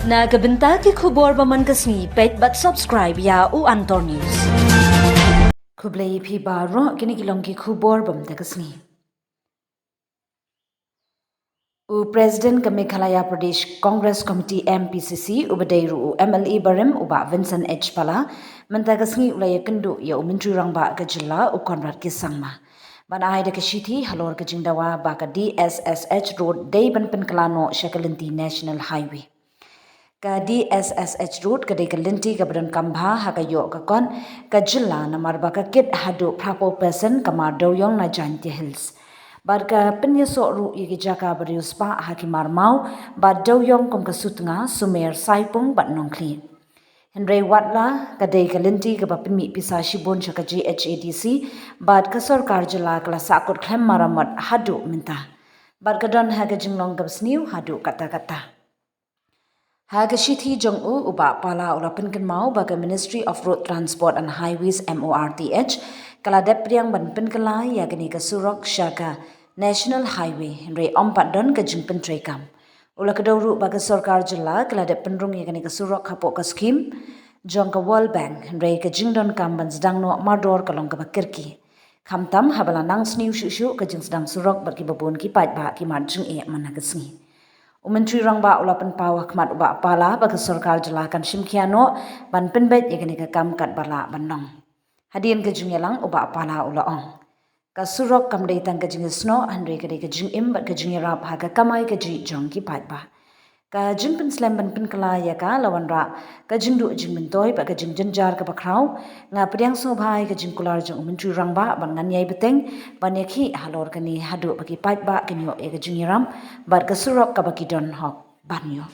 Nagabenta ki khubor baman kasni pet but subscribe ya u Antor News. Kublai phi baro kini kilong ki khubor bam ta kasni. U President ka Meghalaya Pradesh Congress Committee MPCC ubadairu u MLE Barim uba Vincent H Pala menta kasni ulaya kendu ya umintri rangba ka jilla u Conrad ki sangma. Bana haida ka shithi halor ka jingdawa ba ka DSSH Road day banpen kalano Shakalinti National Highway. Ka DSSH Road kadai ka linti ka badan kambha hakayo ka kon ka jilla na marba ka kit hadu prapo person ka mardoyong na Janti Hills. Bad ka penyeso ru igi jaka barius pa hakimar mau bad doyong kom ka sutnga sumer saipung bat nongkli. Henry Watla kadai ka linti ka bapinmi pisa shibon shaka GHADC bad ka sorkar jilla kala sakut khem maramat hadu minta. Bad ka don haga jinglong ka sniu hadu kata-kata. Haga shithi jong-u uba pala ulapan kenmau baga Ministry of Road Transport and Highways MORTH kala depriang banpen kala ya gani ka surok shaka National Highway henry ompat don ka jingpen trekam. Ula kadawru baga sorkar jilla kala depenrung ya gani ka surok kapok ka skim jong ka World Bank henry ka jingdon kam ban sedang no mardor kalong ka bakirki. Kamtam habala nang sniu shushu ka jing sedang surok barki babun ki pat ba ki marjing e managasngi. Menteri rangba ulapan pawah kemat uba pala bagi sorkar jelakan simkiano ban penbet ya kini kam kat bala banong. Hadian ke jungyelang uba pala ulaong. Ka surok kam daitan ke sno andre ke jing im bat ke rap haga kamai ke jong ki pat ba. Ka jing pen slam ban pen kala ya ka lawan ra ka jing du jing mentoy ba ka jing jenjar ka bakrau nga pediang so bhai ka jing kular jong menteri rangba ban ngan yai beteng ban yakhi halor kani hadu bagi pat ba kenyo e ka jing ram bat ka surok ka bagi don hok banyo.